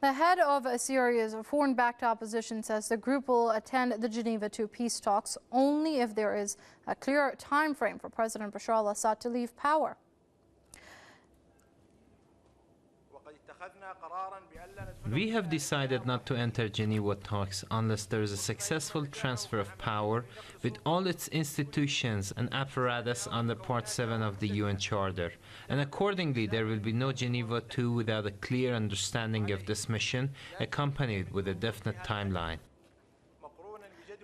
The head of Syria's foreign-backed opposition says the group will attend the Geneva II peace talks only if there is a clear time frame for President Bashar al-Assad to leave power. We have decided not to enter Geneva talks unless there is a successful transfer of power with all its institutions and apparatus under Part 7 of the UN Charter. And accordingly, there will be no Geneva II without a clear understanding of this mission, accompanied with a definite timeline.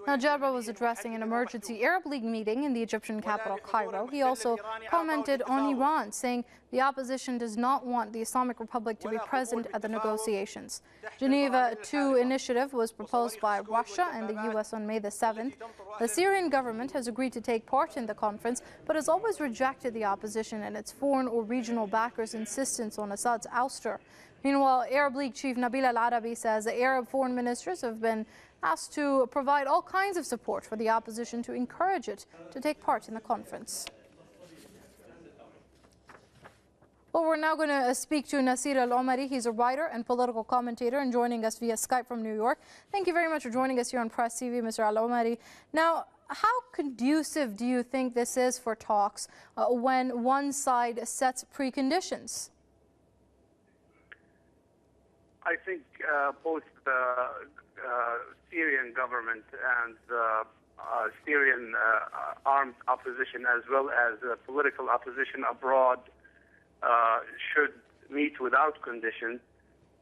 Now, Jarba was addressing an emergency Arab League meeting in the Egyptian capital, Cairo. He also commented on Iran, saying the opposition does not want the Islamic Republic to be present at the negotiations. Geneva II initiative was proposed by Russia and the U.S. on May the 7th. The Syrian government has agreed to take part in the conference, but has always rejected the opposition and its foreign or regional backers' insistence on Assad's ouster. Meanwhile, Arab League chief Nabil al-Arabi says the Arab foreign ministers have been asked to provide all kinds of support for the opposition to encourage it to take part in the conference. Well, we're now going to speak to Nasir Al-Omari. He's a writer and political commentator and joining us via Skype from New York. Thank you very much for joining us here on Press TV, Mr. Al-Omari. Now, how conducive do you think this is for talks when one side sets preconditions? I think both the Syrian government and the Syrian armed opposition, as well as political opposition abroad, should meet without conditions.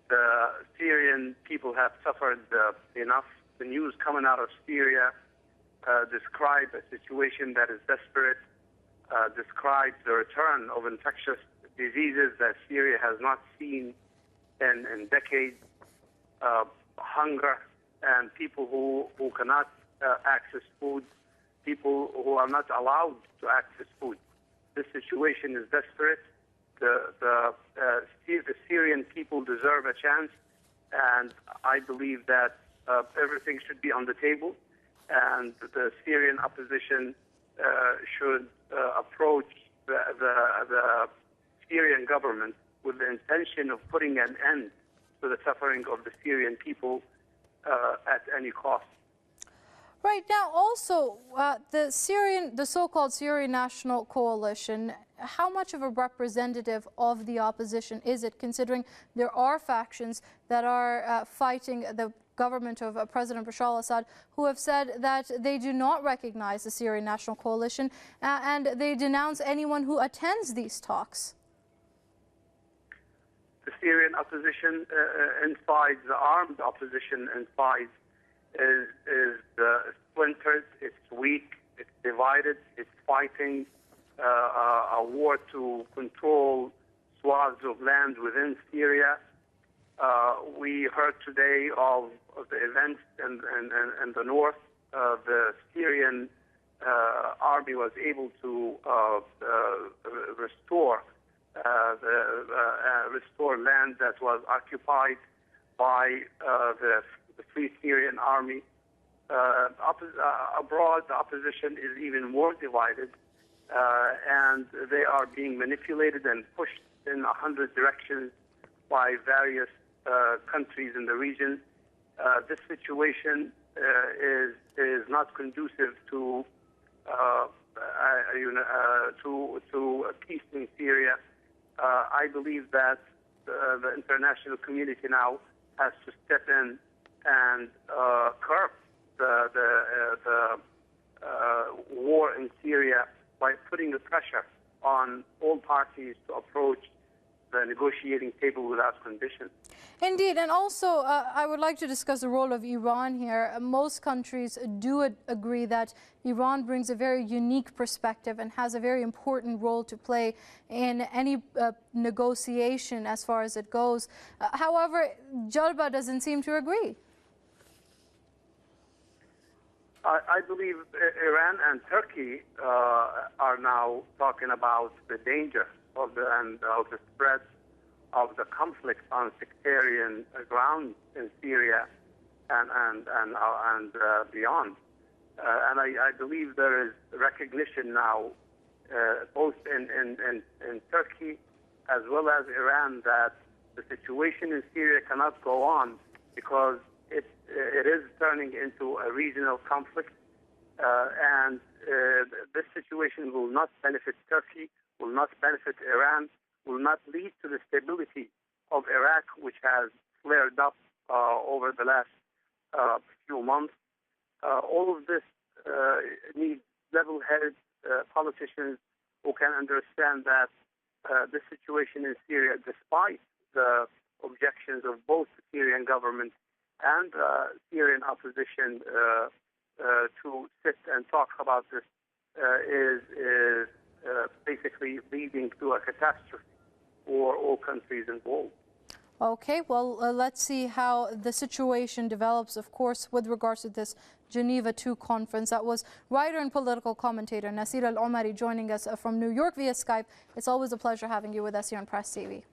The Syrian people have suffered enough. The news coming out of Syria describe a situation that is desperate, describes the return of infectious diseases that Syria has not seen in decades, hunger, and people who cannot access food, people who are not allowed to access food. This situation is desperate. The Syrian people deserve a chance, and I believe that everything should be on the table, and the Syrian opposition should approach the Syrian government with the intention of putting an end to the suffering of the Syrian people at any cost. Right now, also the so-called Syrian National Coalition. How much of a representative of the opposition is it, considering there are factions that are fighting the government of President Bashar al-Assad, who have said that they do not recognize the Syrian National Coalition and they denounce anyone who attends these talks? The Syrian opposition inside, the armed opposition inside, is splintered, it's weak, it's divided, it's fighting a war to control swaths of land within Syria. We heard today of the events in the north. The Syrian army was able to restore land that was occupied by the Free Syrian Army. Abroad, the opposition is even more divided, and they are being manipulated and pushed in 100 directions by various countries in the region. This situation is not conducive to peace in Syria. I believe that the international community now has to step in and curb the war in Syria by putting the pressure on all parties to approach the negotiating table without conditions. Indeed, and also I would like to discuss the role of Iran here. Most countries do agree that Iran brings a very unique perspective and has a very important role to play in any negotiation as far as it goes. However, Jarba doesn't seem to agree. I believe Iran and Turkey are now talking about the danger of the spread of the conflict on sectarian grounds in Syria and beyond. And I believe there is recognition now, both in Turkey as well as Iran, that The situation in Syria cannot go on because it is turning into a regional conflict, and this situation will not benefit Turkey, will not benefit Iran, will not lead to the stability of Iraq, which has flared up over the last few months. All of this needs level-headed politicians who can understand that the situation in Syria, despite the objections of both the Syrian government and Syrian opposition to sit and talk about this, is basically leading to a catastrophe for all countries involved. Okay, well, let's see how the situation develops, of course, with regards to this Geneva II conference. That was writer and political commentator Nasir Al-Omari joining us from New York via Skype. It's always a pleasure having you with us here on Press TV.